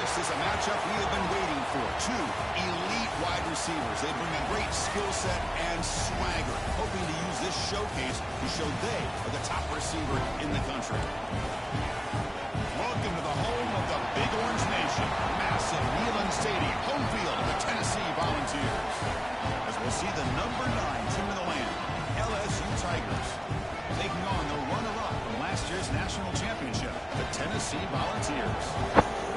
This is a matchup we have been waiting for. Two elite wide receivers. They bring a great skill set and swagger, hoping to use this showcase to show they are the top receiver in the country. Welcome to the home of the Big Orange Nation. Massive Neyland Stadium, home field of the Tennessee Volunteers. As we'll see the number 9 team in the land, LSU Tigers, taking on the runner-up from last year's national championship, the Tennessee Volunteers.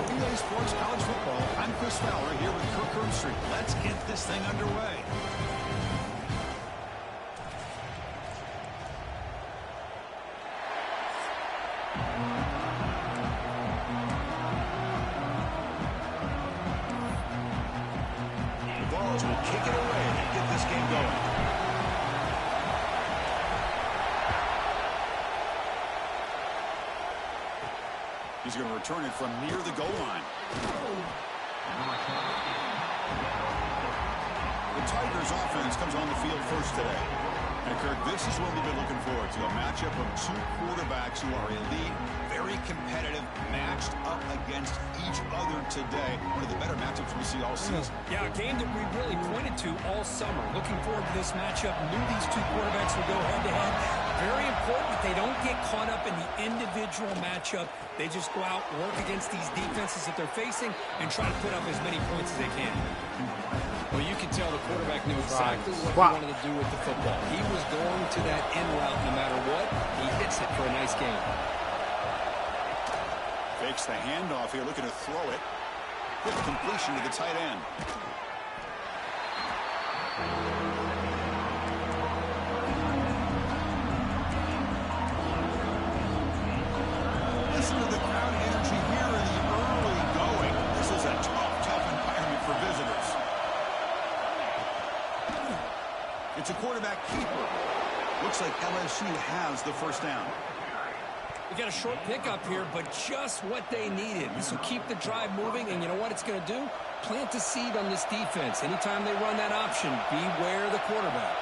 EA Sports College Football, I'm Chris Fowler here with Kirk Herbstreit. Let's get this thing underway. The Vols will kick it away and get this game going. He's going to return it from near the goal line. The Tigers offense comes on the field first today. And Kirk, this is what we've been looking forward to, a matchup of two quarterbacks who are elite, very competitive, matched up against each other today. One of the better matchups we see all season. Yeah, a game that we really pointed to all summer. Looking forward to this matchup. Knew these two quarterbacks would go head-to-head. Very important that they don't get caught up in the individual matchup. They just go out, work against these defenses that they're facing, and try to put up as many points as they can. Well, you can tell the quarterback knew exactly what he wanted to do with the football. He was going to that in route no matter what. He hits it for a nice game. Fakes the handoff here, looking to throw it. Quick completion to the tight end. Listen to the crowd energy here in the early going. This is a tough environment for visitors. It's a quarterback keeper. Looks like LSU has the first down. We got a short pickup here, but just what they needed. This will keep the drive moving, and you know what it's going to do? Plant a seed on this defense. Anytime they run that option, beware the quarterback.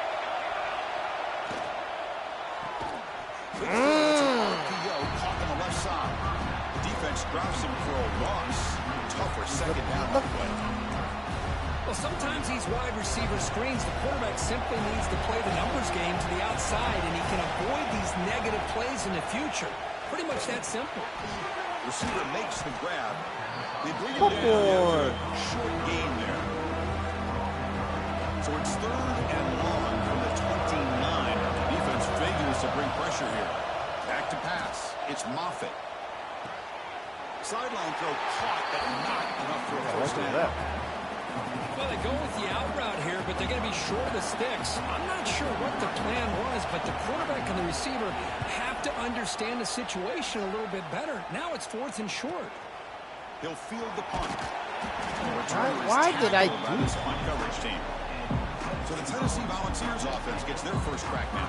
It's an RPO caught on the left side. The defense drops him for a loss. Tougher second down play. Well, sometimes these wide receiver screens, the quarterback simply needs to play the numbers game to the outside, and he can avoid these negative plays in the future. Pretty much that simple. Receiver makes the grab. They bring him down. Short gain there. So it's 3rd and long from the 29. Defense figures to bring pressure here. Back to pass. It's Moffitt. Sideline throw caught, but not enough for a first down. Well, they go with the out route here, but they're going to be short of the sticks. I'm not sure what the plan was, but the quarterback and the receiver have to understand the situation a little bit better. Now it's 4th and short. He'll field the punt. Why did I do this punt coverage team? So the Tennessee Volunteers offense gets their first crack now.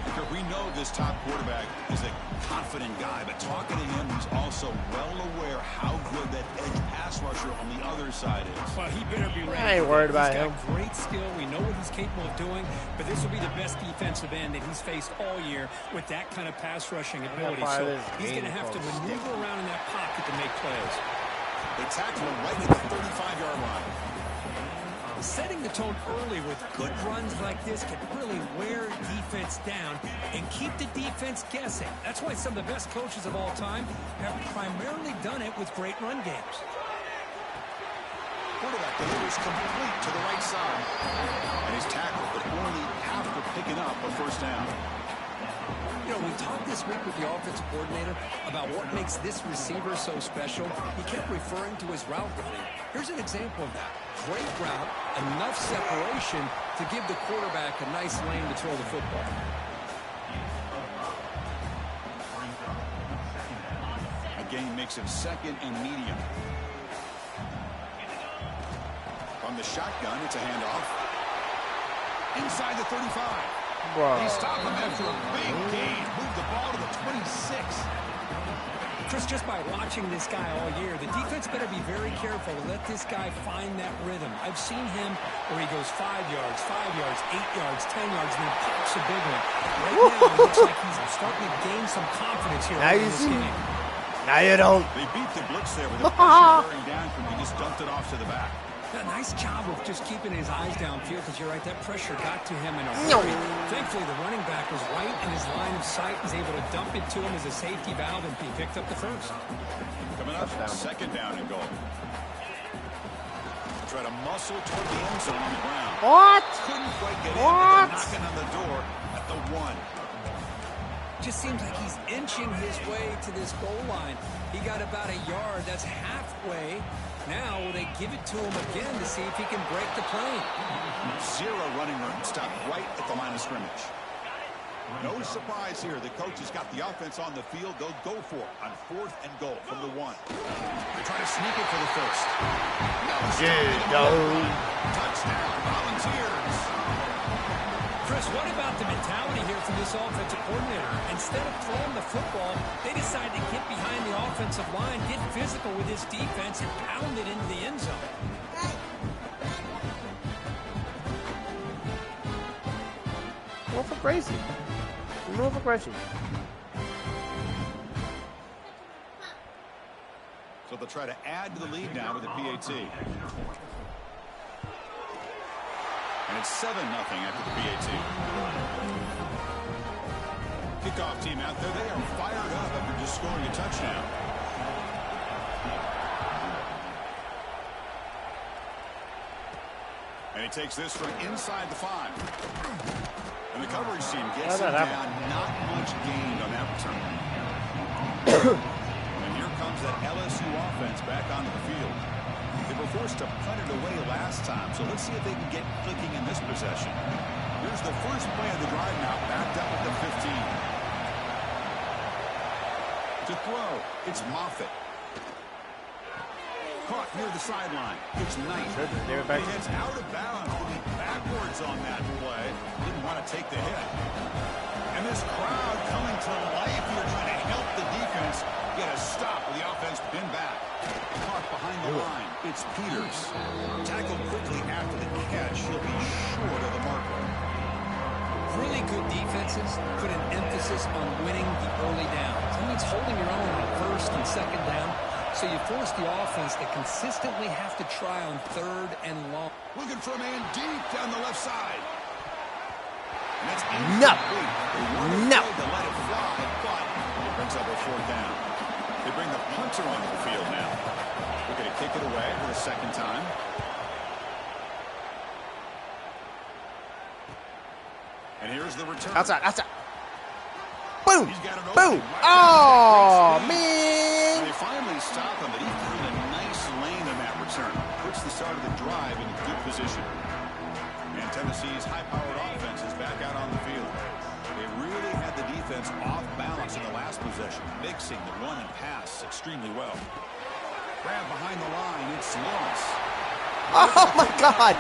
Because we know this top quarterback is a confident guy, but talking to him, he's also well aware how good that edge pass rusher on the other side is. Well, he better be ready. I ain't worried about him. He's got great skill. We know what he's capable of doing, but this will be the best defensive end that he's faced all year with that kind of pass rushing ability. So he's going to have to maneuver around in that pocket to make plays. They tackle him right at the 35-yard line. Setting the tone early with good runs like this can really wear defense down and keep the defense guessing. That's why some of the best coaches of all time have primarily done it with great run games. Quarterback delivers complete to the right side. And he's tackled, but only after picking up a first down. You know, we talked this week with the offensive coordinator about what makes this receiver so special. He kept referring to his route running. Here's an example of that. Great route, enough separation to give the quarterback a nice lane to throw the football. Again, makes it 2nd and medium. From the shotgun, it's a handoff. Inside the 35. They stop him after a big gain. Move the ball to the 26. Chris, just by watching this guy all year, the defense better be very careful to let this guy find that rhythm. I've seen him where he goes 5 yards, 5 yards, 8 yards, 10 yards, and then pops a big one. Right now, it looks like he's starting to gain some confidence here in this game. Now you don't. They beat the blitz there with the pressure bearing down from he just dumped it off to the back. Yeah, nice job of just keeping his eyes downfield because you're right, that pressure got to him in a hurry. Thankfully, the running back was right in his line of sight, was able to dump it to him as a safety valve, and he picked up the first. Coming up, second down and goal. Try to muscle toward the end zone on the ground. What? Couldn't quite get in, but they're knocking on the door at the 1. Just seems like he's inching his way to this goal line. He got about a yard. That's halfway. Now will they give it to him again to see if he can break the plane? 0 running room. Stopped right at the line of scrimmage. No surprise here. The coach has got the offense on the field. They'll go for it on 4th and goal from the 1. They try to sneak it for the first. Touchdown, Volunteers. Chris, what about the mentality here from this offensive coordinator? Instead of throwing the football, they decide to get behind the offensive line, get physical with this defense, and pound it into the end zone. Move for crazy. Move for crazy. So they'll try to add to the lead now with the PAT. And it's 7-0 after the PAT. Kickoff team out there. They are fired up after just scoring a touchdown. And he takes this from inside the 5. And the coverage team gets him down. Not much gained on that return. And here comes that LSU offense back onto the field. They were forced to punt it away last time, so let's see if they can get clicking in this possession. Here's the first play of the drive now, backed up at the 15. To throw, it's Moffitt. Caught near the sideline. It's Knight. He gets out of bounds, moving backwards on that play. Didn't want to take the hit. And this crowd coming to life here, trying to help the defense get a stop with the offense pinned back. Caught behind the line. It's Peters. Tackled quickly after the catch. He'll be short of the marker. Really good defenses put an emphasis on winning the early downs. That means holding your own on 1st and 2nd down. So you force the offense to consistently have to try on 3rd and long. Looking for a man deep down the left side. And that's No. No. To let it fly, but it brings up a 4th down. They bring the punter onto the field now. We're going to kick it away for the 2nd time. And here's the return. Outside. Boom. Boom. Oh, man. They finally stop him, but he found a nice lane in that return. Puts the start of the drive in good position. And Tennessee's high-powered offense is back out on the field. They really had the defense off balance in the last possession, mixing the run and pass extremely well. Grab behind the line, it's Lawrence. Oh, my God.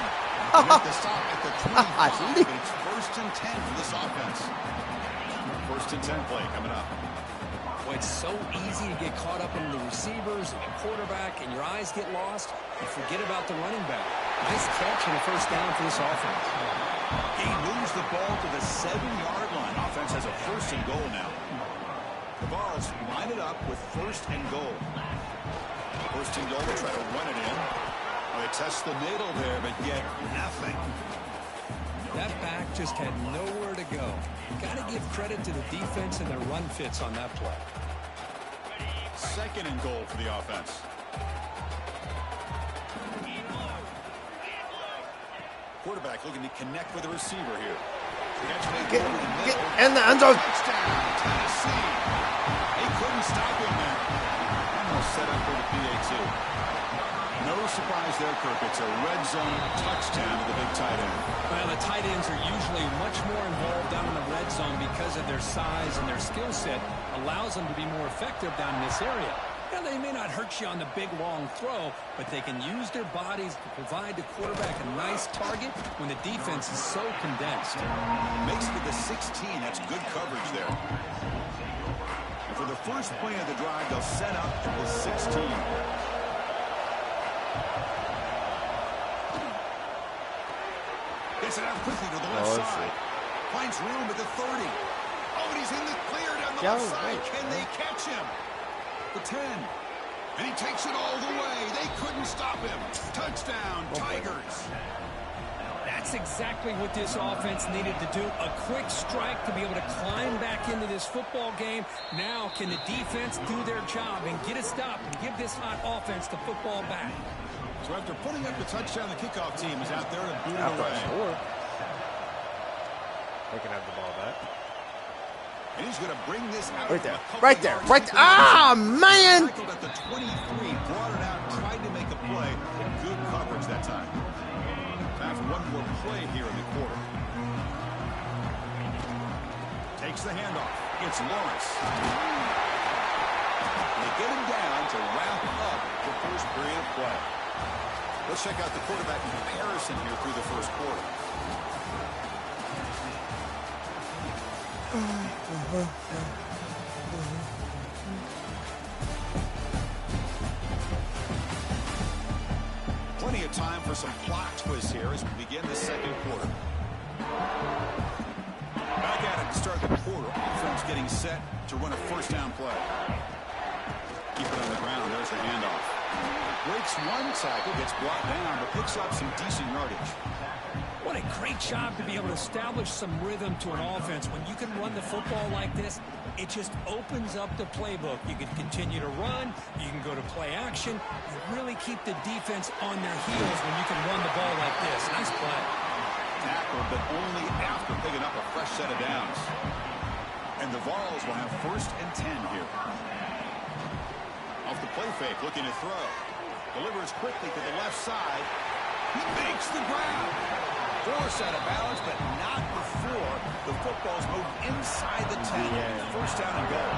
Make the stop at the 25, but it's 1st and 10 for this offense. 1st and 10 play coming up. Boy, it's so easy to get caught up in the receivers and the quarterback, and your eyes get lost. You forget about the running back. Nice catch and a 1st down for this offense. He moves the ball to the 7-yard line. Offense has a 1st and goal now. The Vols line it up with 1st and goal. 1st and goal, they try to run it in. They test the middle there, but yet nothing. That back just had nowhere to go. Got to give credit to the defense and their run fits on that play. 2nd and goal for the offense. Quarterback looking to connect with the receiver here. Get in the end zone. Touchdown, Tennessee. They couldn't stop him there. Almost set up for the PA2. No surprise there, Kirk. It's a red zone touchdown to the big tight end. Well, the tight ends are usually much more involved down in the red zone because of their size and their skill set allows them to be more effective down in this area. Now, they may not hurt you on the big, long throw, but they can use their bodies to provide the quarterback a nice target when the defense is so condensed. Makes it to the 16. That's good coverage there. And for the first play of the drive, they'll set up at the 16. Gets it out quickly to the left side. Finds room at the 30. Oh, and he's in the clear down the left side. Can they catch him? the 10. And he takes it all the way. They couldn't stop him. Touchdown, Tigers. That's exactly what this offense needed to do. A quick strike to be able to climb back into this football game. Now can the defense do their job and get a stop and give this hot offense the football back? So after putting up the touchdown, the kickoff team is out there to boot it away. They can have the ball back. And he's going to bring this out. Right there. Right there. Right there. Ah, man. Tackled at the 23, brought it out, tried to make a play. Good coverage that time. Time for one more play here in the quarter. Takes the handoff. It's Lawrence. They get him down to wrap up the first period of play. Let's check out the quarterback comparison here through the first quarter. Plenty of time for some plot twists here as we begin the second quarter. Back at it to start the quarter. Offense getting set to run a first down play. Keep it on the ground. There's the handoff. Breaks one tackle, gets brought down, but picks up some decent yardage. What a great job to be able to establish some rhythm to an offense. When you can run the football like this, it just opens up the playbook. You can continue to run. You can go to play action. You really keep the defense on their heels when you can run the ball like this. Nice play. Tackled, but only after picking up a fresh set of downs. And the Vols will have 1st and 10 here. Off the play fake, looking to throw. Delivers quickly to the left side. He makes the grab. Force out of balance, but not before the football's moved inside the 10. First down and goal.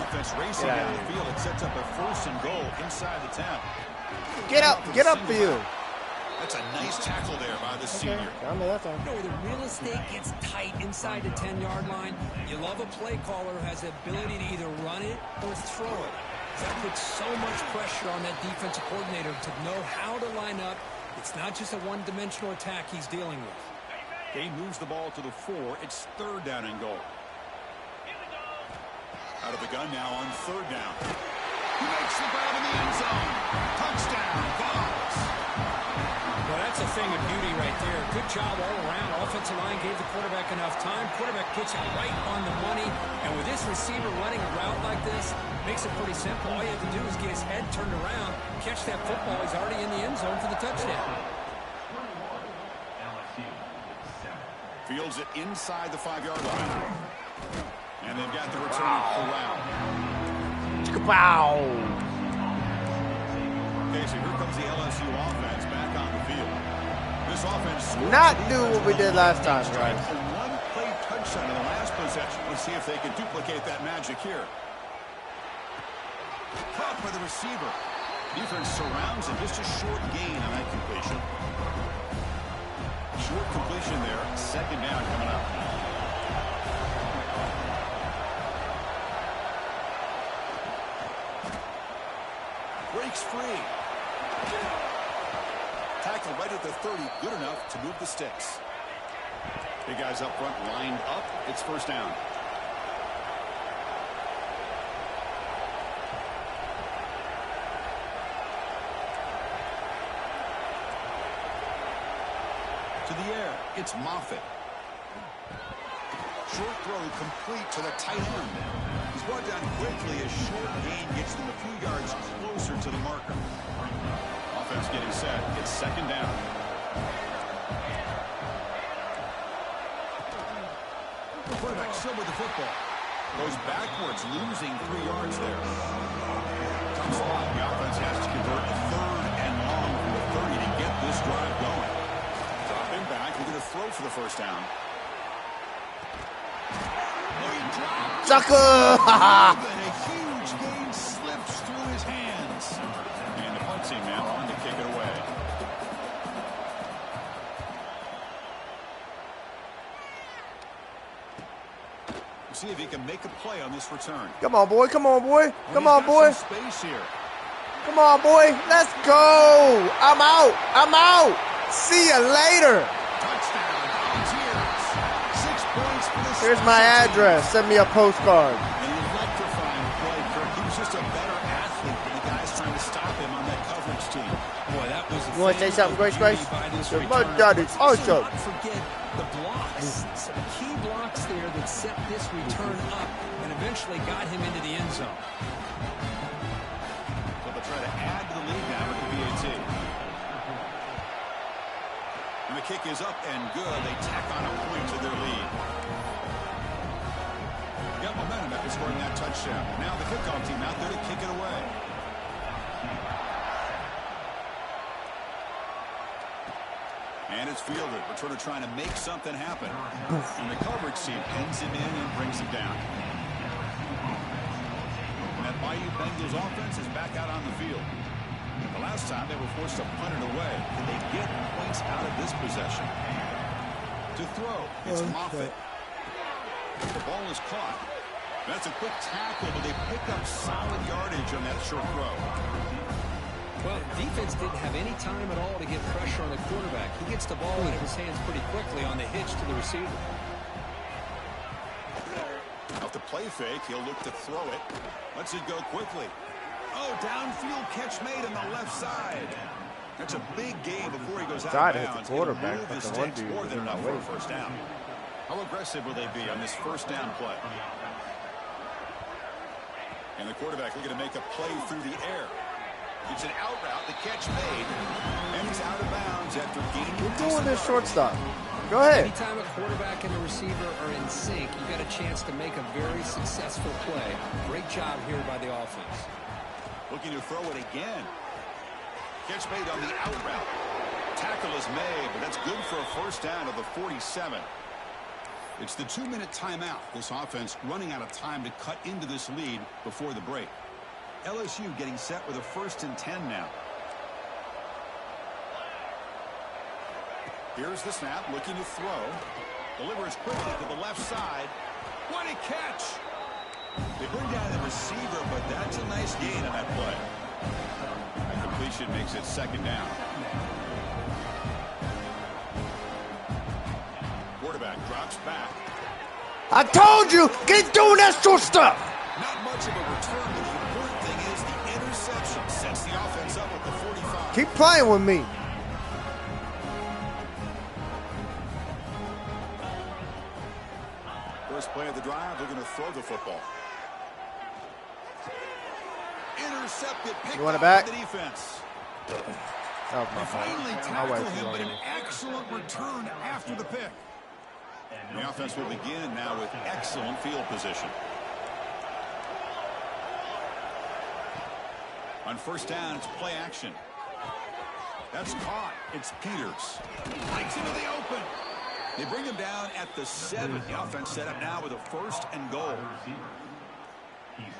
Offense racing down the field. It sets up a 1st and goal inside the 10. Get up for you. That's a nice tackle there by the senior. Where the real estate gets tight inside the 10-yard line, you love a play caller who has the ability to either run it or throw it. That puts so much pressure on that defensive coordinator to know how to line up. It's not just a one-dimensional attack he's dealing with. He moves the ball to the 4. It's 3rd down and goal. Out of the gun now on 3rd down. He makes the grab in the end zone. Touchdown, Vols. Well, that's a thing of beauty right there. Good job all around. Offensive line gave the quarterback enough time. Quarterback gets it right on the money. And with this receiver running a route like this, makes it pretty simple. All you have to do is get his head turned around, catch that football. He's already in the end zone for the touchdown. Fields it inside the 5-yard line. And they've got the return corral. Wow. Okay, so here comes the LSU offense back on the field. This offense Not do what we did last time, guys. A one-play touchdown in the last possession. Let's see if they can duplicate that magic here. Caught by the receiver. Defense surrounds him. Just a short gain on that completion. Short completion there. 2nd down coming up. Breaks free. Tackle right at the 30. Good enough to move the sticks. Big guys up front lined up. It's 1st down. To the air, it's Moffitt. Short throw complete to the tight end. He's brought down quickly as short gain gets them a few yards closer to the marker. Offense getting set. It's 2nd down. The quarterback still with the football. Goes backwards, losing 3 yards there. Tough spot. The offense has to convert a 3rd and long from the 30 to get this drive going. Dropping back, we're going to throw for the 1st down. Sucker! And a huge gain slips through his hands. And the punt team now on to kick it away. We'll see if he can make a play on this return. Come on, boy. Come on, boy. Come on, boy. Space here. Come on, boy. Let's go. I'm out. I'm out. See you later. Touchdown, Volunteers. 6 points for this. Here's my address. Send me a postcard. An electrifying play, Kirk. He was just a better You want to say something, Grace? My daddy's also. Not forget the blocks. Some key blocks there that set this return up and eventually got him into the end zone. So they'll try to add to the lead now with the PAT. And the kick is up and good. They tack on a point to their lead. Got momentum after scoring that touchdown. Now the kickoff team out there to kick it away. And it's fielded. Returner trying to make something happen. And the coverage team pins him in and brings him down. And that Bayou Bengals offense is back out on the field. The last time they were forced to punt it away. Can they get points out of this possession? To throw, it's Moffitt. The ball is caught. That's a quick tackle, but they pick up solid yardage on that short throw. Well, defense didn't have any time at all to get pressure on the quarterback. He gets the ball out of his hands pretty quickly on the hitch to the receiver. Off the play fake, he'll look to throw it. Lets it go quickly. Oh, downfield catch made on the left side. That's a big gain before he goes out of bounds. The quarterback, but the one dude more than enough for a first down. How aggressive will they be on this first down play? And the quarterback looking to make a play through the air. It's an out route, the catch made, and he's out of bounds after gaining. We're doing this shortstop. Go ahead. Anytime a quarterback and the receiver are in sync, you got a chance to make a very successful play. Great job here by the offense. Looking to throw it again. Catch made on the out route. Tackle is made, but that's good for a first down of the 47. It's the 2-minute timeout. This offense running out of time to cut into this lead before the break. LSU getting set with a 1st and 10 now. Here's the snap, looking to throw. Delivers quickly to the left side. What a catch! They bring down the receiver, but that's a nice gain on that play. That completion makes it 2nd down. Quarterback drops back. I told you, keep doing that short stuff. Not much of a return, but the important thing is the interception sets the offense up at the 45. Keep playing with me. First play of the drive, they're going to throw the football. Intercepted, picked you want it back? back? The defense. Oh, They finally tackle him, but an excellent return after the pick. The offense will begin now with excellent field position. On first down, it's play action. That's caught. It's Peters. Lights into the open. They bring him down at the 7. The offense set up now with a 1st and goal.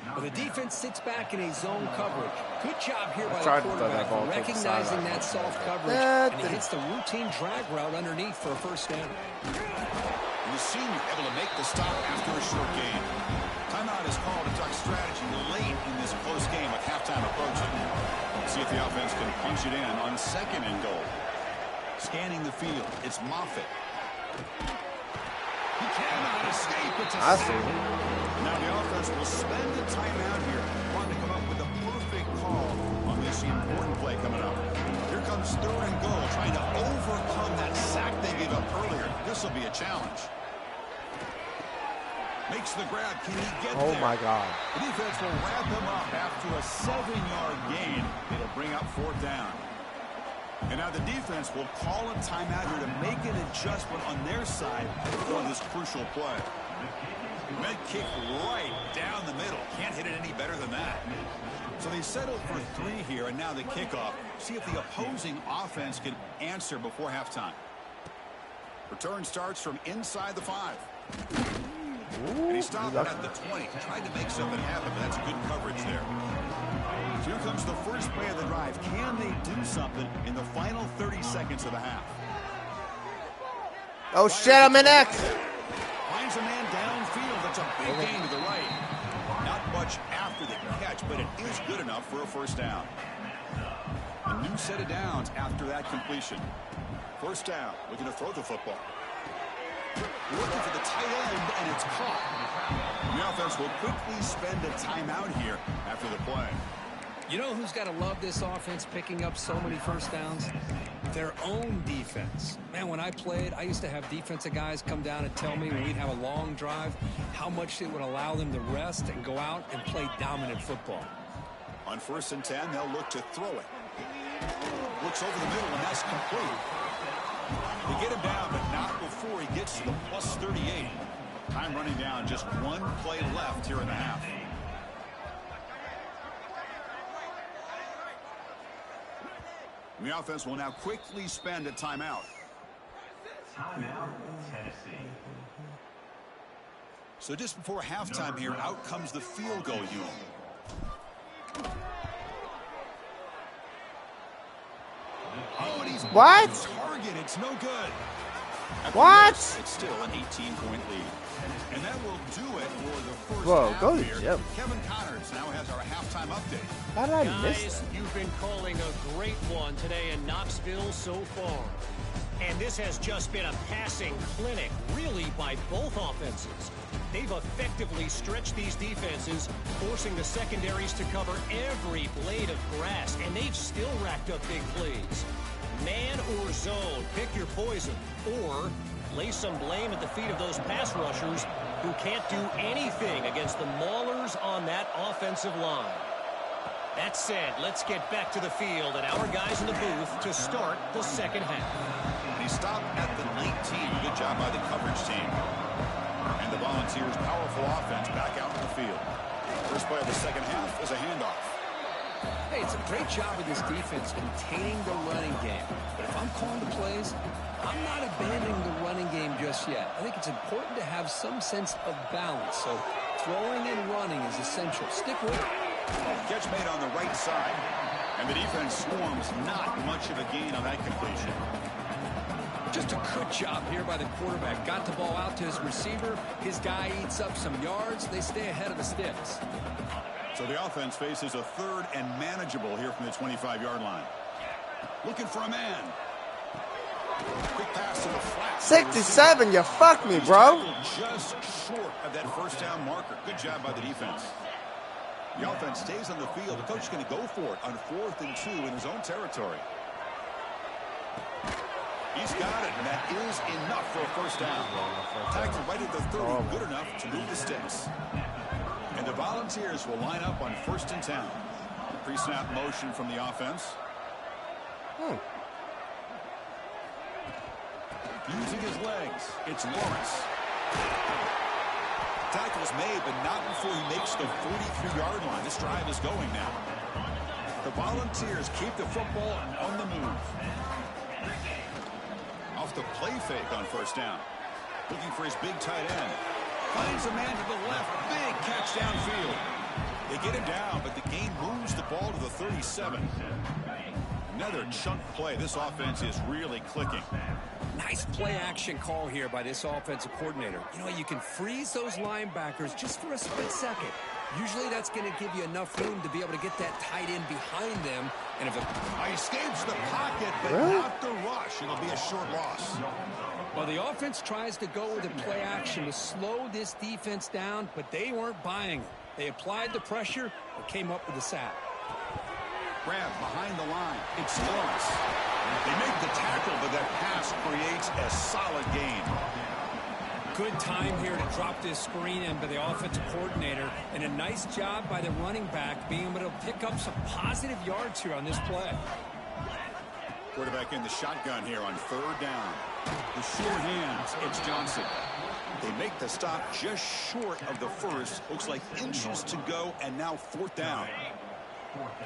Well, the defense sits back in a zone coverage. Good job here by the Tried to throw quarterback that ball recognizing that soft coverage, and he hits the routine drag route underneath for a first down. The senior able to make the stop after a short gain. Timeout is called to talk strategy late in this close game with halftime approaching. See if the offense can punch it in on 2nd and goal. Scanning the field, it's Moffitt. He cannot escape. It's a sack. Now the offense will spend the timeout here, wanting to come up with a perfect call on this important play coming up. Here comes 3rd and goal, trying to overcome that sack they gave up earlier. This will be a challenge. Makes the grab. Can he get there? Oh, my God. The defense will wrap him up after a 7-yard gain. It'll bring up 4th down. And now the defense will call a timeout here to make an adjustment on their side for this crucial play. Med kick right down the middle. Can't hit it any better than that. So they settled for 3 here, and now the kickoff. See if the opposing offense can answer before halftime. Return starts from inside the 5. And he stopped at the 20. Tried to make something happen, but that's good coverage there. So here comes the first play of the drive. Can they do something in the final 30 seconds of the half? Oh, shit, I'm in X. Finds a man downfield. That's a big gain to the right. Not much after the catch, but it is good enough for a first down. A new set of downs after that completion. First down, looking to throw the football. Looking for the tight end, and it's caught. The offense will quickly spend a timeout here after the play. You know who's got to love this offense picking up so many first downs? Their own defense. Man, when I played, I used to have defensive guys come down and tell me when we'd have a long drive how much it would allow them to rest and go out and play dominant football. On 1st and 10, they'll look to throw it. Looks over the middle, and that's complete. They get him down, but not before he gets to the plus 38. Time running down, just one play left here in the half. The offense will now quickly spend a timeout. Timeout, Tennessee. So just before halftime here, out comes the field goal unit. Oh, and he's what? Target. It's no good. What? It's still an 18-point lead. And that will do it for the first Whoa, half go to here. Jim. Kevin Connors now has our halftime update. How did I miss Guys, that? you've been calling a great one today in Knoxville so far. And this has just been a passing clinic, really, by both offenses. They've effectively stretched these defenses, forcing the secondaries to cover every blade of grass, and they've still racked up big plays. Man or zone, pick your poison, or lay some blame at the feet of those pass rushers who can't do anything against the maulers on that offensive line. That said, let's get back to the field and our guys in the booth to start the second half. And he stopped at the 19. Good job by the coverage team. And the Volunteers' powerful offense back out in the field. First play of the second half is a handoff. Hey, it's a great job of this defense containing the running game. But if I'm calling the plays, I'm not abandoning the running game just yet. I think it's important to have some sense of balance. So throwing and running is essential. Stick with it. Catch made on the right side. And the defense swarms not much of a gain on that completion. Just a good job here by the quarterback. Got the ball out to his receiver. His guy eats up some yards. They stay ahead of the sticks. So the offense faces a 3rd and manageable here from the 25-yard line. Looking for a man. Quick pass to the flat. 67, you fucked me, bro. Just short of that first down marker. Good job by the defense. The offense stays on the field. The coach is going to go for it on 4th and 2 in his own territory. He's got it, and that is enough for a first down. Tackle right at the 30, good enough to move the sticks. And the Volunteers will line up on 1st and 10. Pre-snap motion from the offense. Using his legs, it's Lawrence. Tackle's made, but not before he makes the 43-yard line. This drive is going now. The Volunteers keep the football on the move. Off the play fake on first down. Looking for his big tight end. Finds a man to the left. Big catch downfield. They get him down, but the game moves the ball to the 37. Another chunk play. This offense is really clicking. Nice play action call here by this offensive coordinator. You know, you can freeze those linebackers just for a split second. Usually that's going to give you enough room to be able to get that tight end behind them. And if it Escapes the pocket, but not the rush. It'll be a short loss. Well, the offense tries to go with the play action to slow this defense down, but they weren't buying it. They applied the pressure and came up with a sack. Grab behind the line. It's Lawrence. They make the tackle, but that pass creates a solid gain. Good time here to drop this screen in by the offensive coordinator, and a nice job by the running back being able to pick up some positive yards here on this play. Quarterback in the shotgun here on 3rd down. The short hands, it's Johnson. They make the stop just short of the first. Looks like inches to go, and now 4th down.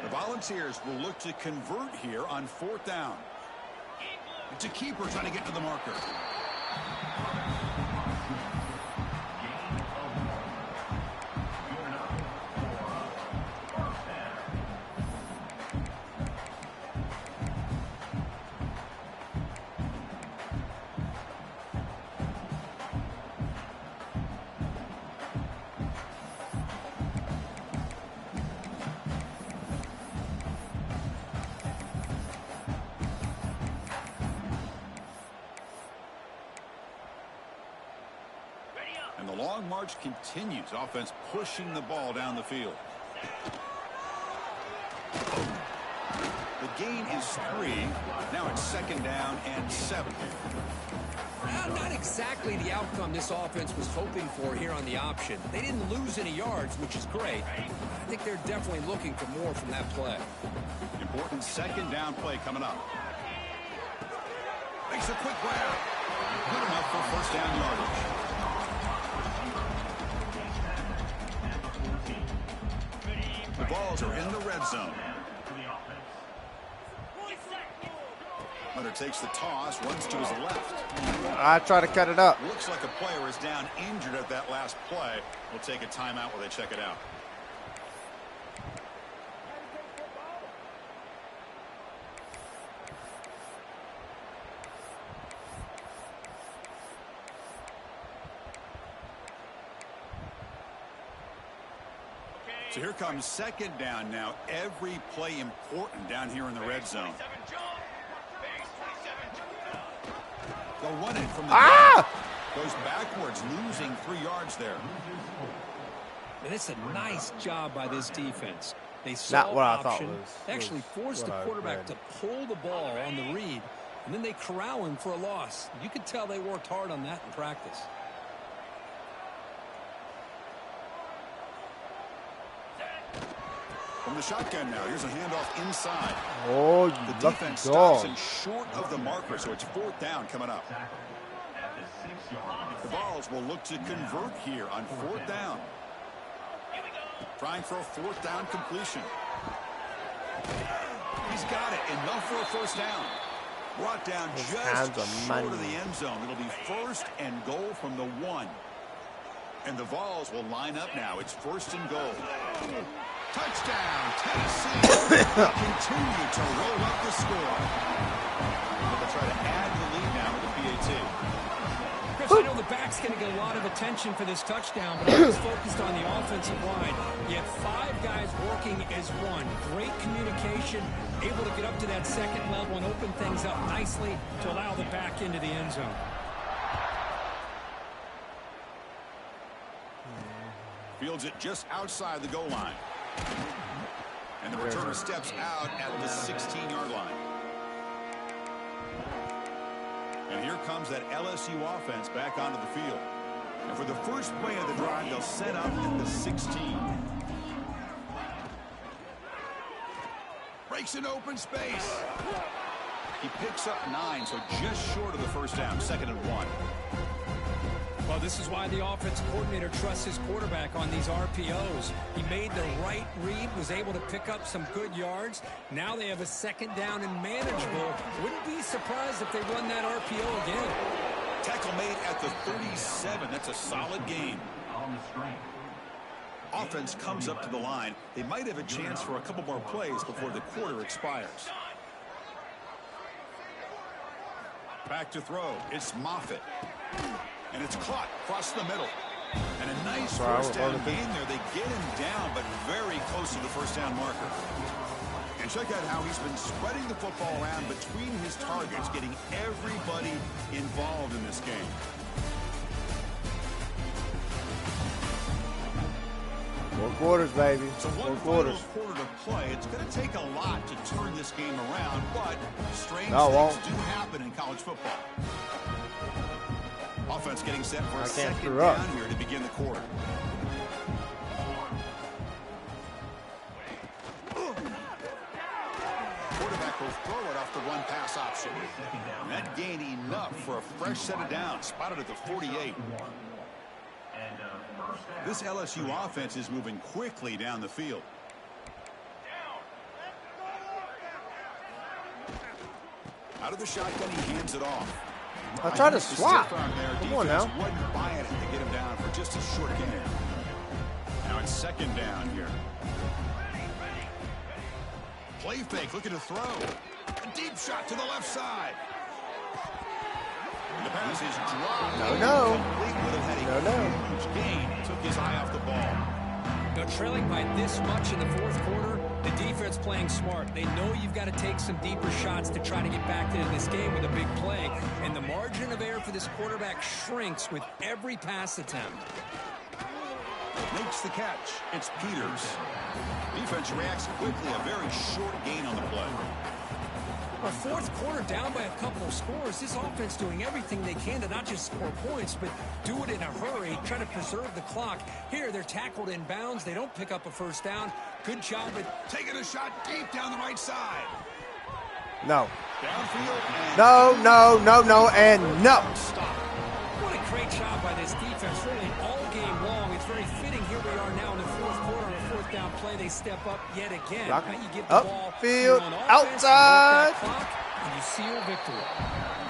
The Volunteers will look to convert here on 4th down. It's a keeper trying to get to the marker. And the long march continues. Offense pushing the ball down the field. gain is 3. Now it's 2nd down and 7. Well, not exactly the outcome this offense was hoping for here on the option. They didn't lose any yards, which is great. I think they're definitely looking for more from that play. Important 2nd down play coming up. Makes a quick grab. Good enough for 1st down yardage. The balls are in the red zone. Hunter takes the toss, runs to his left. I try to cut it up. Looks like a player is down injured at that last play. We'll take a timeout while they check it out. So here comes 2nd down now. Every play important down here in the red zone. They'll run it from the goes backwards, losing 3 yards there. And it's a nice job by this defense. They Not saw what I option, thought actually forced the quarterback to pull the ball on the read, and then they corral him for a loss. You could tell they worked hard on that in practice. From the shotgun now, here's a handoff inside. Oh, you The lucky defense dog. stops him short of the marker, so it's 4th down coming up. The Vols will look to convert here on 4th down. Trying for a 4th down completion. He's got it. Enough for a 1st down. Brought down just short of the end zone. It'll be 1st and goal from the 1. And the Vols will line up now. It's 1st and goal. Touchdown, Tennessee. Continue to roll up the score. They'll try to add the lead now with the PAT. Chris, I know the back's going to get a lot of attention for this touchdown, but I was focused on the offensive line. You have 5 guys working as one. Great communication, able to get up to that 2nd level and open things up nicely to allow the back into the end zone. Fields it just outside the goal line. And the returner steps out at the 16-yard line. And here comes that LSU offense back onto the field. And for the first play of the drive, they'll set up at the 16. Breaks an open space. He picks up 9, so just short of the 1st down, 2nd and 1. Well, this is why the offensive coordinator trusts his quarterback on these RPOs. He made the right read, was able to pick up some good yards. Now they have a 2nd down and manageable. Wouldn't be surprised if they run that RPO again. Tackle made at the 37. That's a solid gain. Offense comes up to the line. They might have a chance for a couple more plays before the quarter expires. Back to throw. It's Moffitt. And it's caught across the middle. And a nice 1st down gain there. They get him down, but very close to the 1st down marker. And check out how he's been spreading the football around between his targets, getting everybody involved in this game. Four quarters, baby. So one final quarter to play. It's going to take a lot to turn this game around, but strange things do happen in college football. Offense getting set for a 2nd down here to begin the quarter. Quarterback will throw it off the run-pass option. And that gained enough for a fresh set of downs, spotted at the 48. This LSU offense is moving quickly down the field. Out of the shotgun, he hands it off. I tried to swap. Come on now. Wasn't buying it to get him down for just a short gain. Now it's 2nd down here. Play fake, looking to throw. A deep shot to the left side. The pass is dropped. No. Huge gain. Took his eye off the ball. Now, trailing by this much in the 4th quarter, the defense playing smart. They know you've got to take some deeper shots to try to get back into this game with a big play. And the margin of error for this quarterback shrinks with every pass attempt. Makes the catch. It's Peters. Defense reacts quickly. A very short gain on the play. Well, fourth quarter down by a couple of scores. This offense doing everything they can to not just score points, but do it in a hurry, try to preserve the clock. Here, they're tackled in bounds. They don't pick up a first down. Good job at taking a shot deep down the right side. No. Downfield. No, and no. stop. What a great job by this defense, really all game long. It's very fitting. Here we are now in the fourth quarter on a fourth down play. They step up yet again. Block. Now you give the ball Upfield, on offense, outside. work that clock, and you seal victory.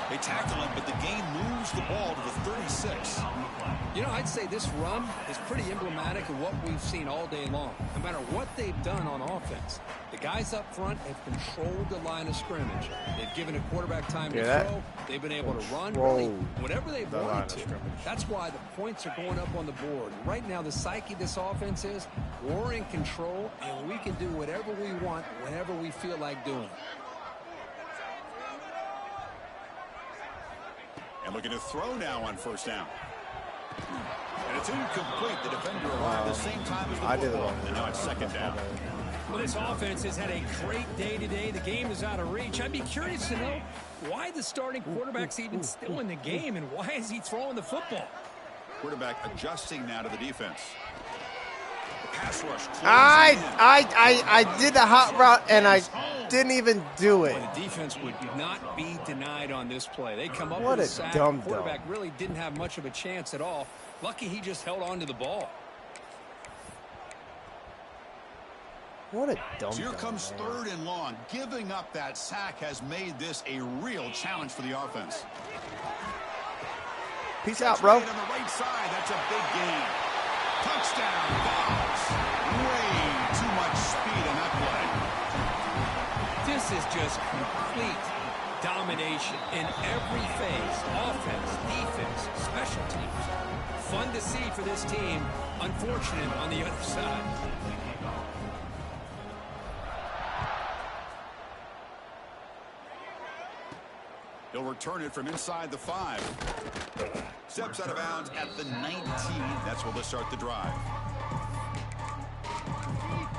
They tackle him, but the game moves the ball to the 36. You know, I'd say this run is pretty emblematic of what we've seen all day long. No matter what they've done on offense, the guys up front have controlled the line of scrimmage. They've given a quarterback time to throw. They've been able to run really whatever they've wanted to. That's why the points are going up on the board. Right now, the psyche of this offense is we're in control, and we can do whatever we want whenever we feel like doing it. And looking to throw now on first down. And it's incomplete. The defender arrived at the same time as the football. And now it's second down. Well, this offense has had a great day today. The game is out of reach. I'd be curious to know why the starting quarterback's even still in the game, and why is he throwing the football? Quarterback adjusting now to the defense. The pass rush. I did the hot route, and I didn't even do it. Well, the defense would not be denied on this play. They come up What with a a sack. dumb Quarterback really didn't have much of a chance at all. Lucky he just held on to the ball. What a dumb. So here comes third and long. Giving up that sack has made this a real challenge for the offense. Peace out, bro. On the right side, that's a big gain. Touchdown, Vols. Way too much speed on that play. This is just complete domination in every phase. Offense, defense, special teams. Fun to see for this team. Unfortunate on the other side. He'll return it from inside the 5. Steps out of bounds at the 19. That's where they'll start the drive.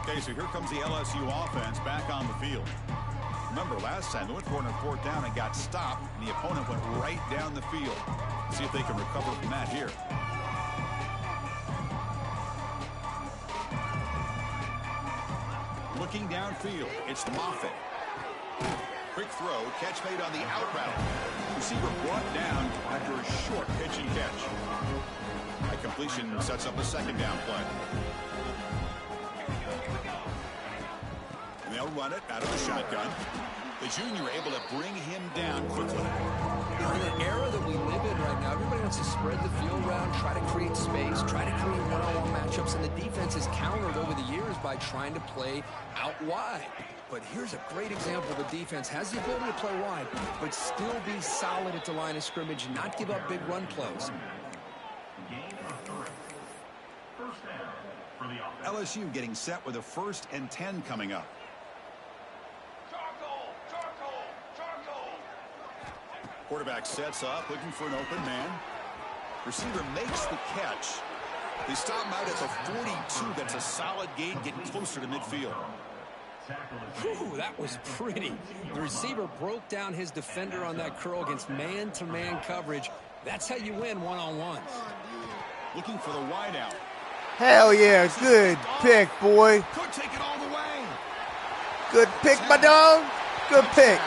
Okay, so here comes the LSU offense back on the field. Remember, last time they went for it on fourth down and got stopped, and the opponent went right down the field. See if they can recover from that here. Looking downfield, it's Moffitt. Quick throw, catch made on the out route. Receiver brought down after a short pitch and catch. That completion sets up a second down play. And they'll run it out of the shotgun. The junior able to bring him down quickly. In the era that we live in right now, everybody wants to spread the field around, try to create space, try to create one-on-one matchups, and the defense is countered over the years by trying to play out wide. But here's a great example. The defense has the ability to play wide, but still be solid at the line of scrimmage, not give up big run plays. LSU getting set with a 1st and 10 coming up. Quarterback sets up, looking for an open man. Receiver makes the catch. They stop him out at the 42. That's a solid gain, getting closer to midfield. Whew, that was pretty. The receiver broke down his defender on that curl against man-to-man coverage. That's how you win one-on-ones. Looking for the wideout. Hell yeah, good pick, boy. Could take it all the way. Good pick, my dog. Good pick.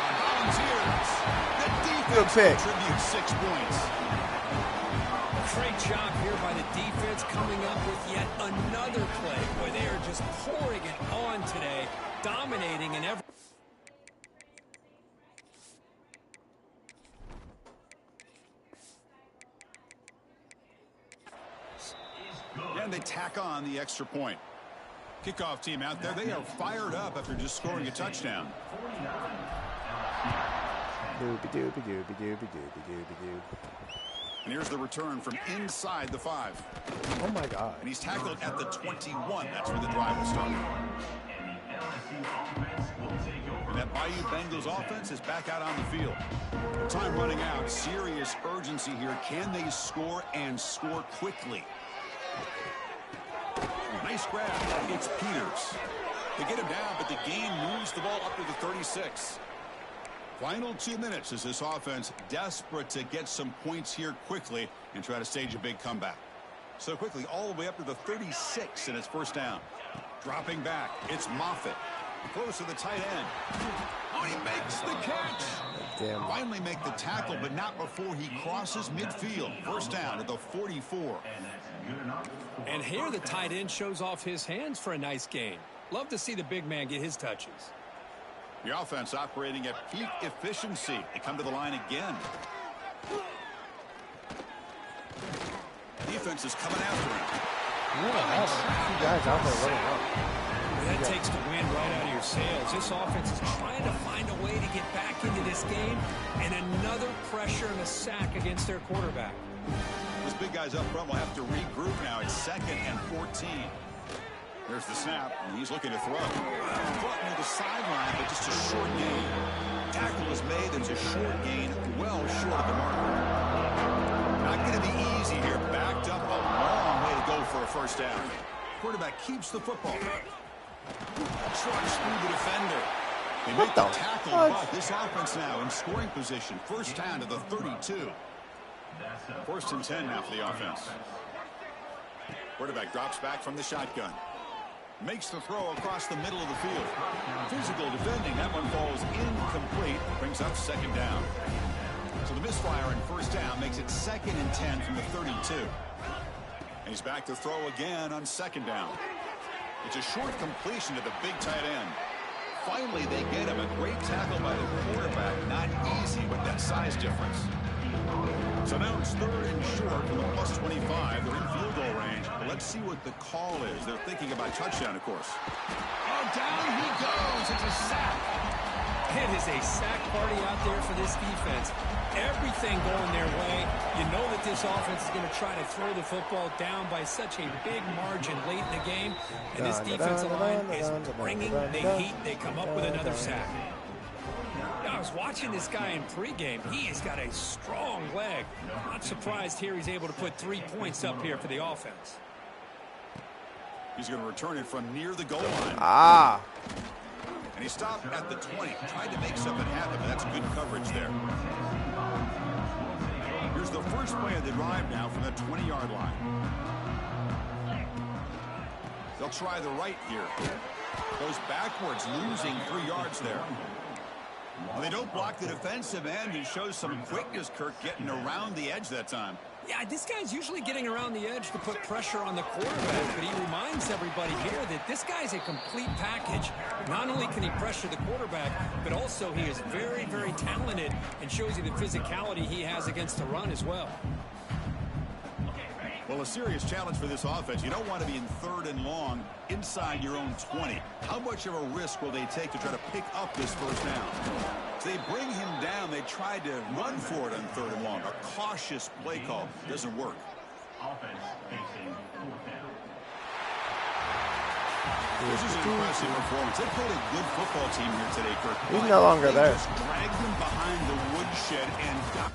Good pick. Contributes 6 points. Great job here by the defense coming up with yet another play. Boy, they are just pouring it on today, dominating in every... And they tack on the extra point. Kickoff team out there, they are fired up after just scoring a touchdown. And here's the return from inside the 5. Oh my God. And he's tackled at the 21. That's where the drive will start. And that Bayou Bengals offense is back out on the field. Time running out. Serious urgency here. Can they score and score quickly? Nice grab. It's Peters. They get him down, but the game moves the ball up to the 36. Final 2 minutes as this offense desperate to get some points here quickly and try to stage a big comeback. So quickly all the way up to the 36 and it's first down. Dropping back, it's Moffitt. Close to the tight end. Oh, he makes the catch. Damn. Finally make the tackle, but not before he crosses midfield. First down at the 44. And here the tight end shows off his hands for a nice gain. Love to see the big man get his touches. The offense operating at peak efficiency. They come to the line again. Defense is coming after him. Two guys out there running up. That takes the wind right out of your sails. This offense is trying to find a way to get back into this game, and another pressure and a sack against their quarterback. Those big guys up front will have to regroup now. It's 2nd and 14. There's the snap, and he's looking to throw. Caught near the sideline, but just a short gain. Tackle is made. There's a short gain, well short of the mark. Not going to be easy here. Backed up a long way to go for a first down. Quarterback keeps the football. Trucks through the defender. They make the tackle, but this offense now in scoring position. First down to the 32. 1st and 10 now for the offense. Quarterback drops back from the shotgun. Makes the throw across the middle of the field. Physical defending. That one falls incomplete. Brings up 2nd down. So the misfire in first down makes it 2nd and 10 from the 32. And he's back to throw again on 2nd down. It's a short completion to the big tight end. Finally, they get him. A great tackle by the quarterback. Not easy with that size difference. So now it's 3rd and short from the plus 25. They're in field goal range. But let's see what the call is. They're thinking about touchdown, of course. Oh, down he goes. It's a sack. It is a sack party out there for this defense. Everything going their way. You know that this offense is going to try to throw the football down by such a big margin late in the game. And this defensive line is bringing the heat. They come up with another sack. I was watching this guy in pregame. He has got a strong leg. Not surprised here he's able to put 3 points up here for the offense. He's going to return it from near the goal line. And he stopped at the 20. Tried to make something happen, but that's good coverage there. Here's the first play of the drive now from the 20-yard line. They'll try the right here. Goes backwards, losing 3 yards there. Well, they don't block the defensive end. He shows some quickness, Kirk, getting around the edge that time. Yeah, this guy's usually getting around the edge to put pressure on the quarterback, but he reminds everybody here that this guy's a complete package. Not only can he pressure the quarterback, but also he is very, very talented and shows you the physicality he has against the run as well. Well, a serious challenge for this offense. You don't want to be in 3rd and long inside your own 20. How much of a risk will they take to try to pick up this first down? So they bring him down. They tried to run for it on 3rd and long. A cautious play call. Doesn't work. Offense facing 4th down. This is an impressive performance. They played a good football team here today, Kirk. He's no longer there. Just dragged him behind the woodshed and got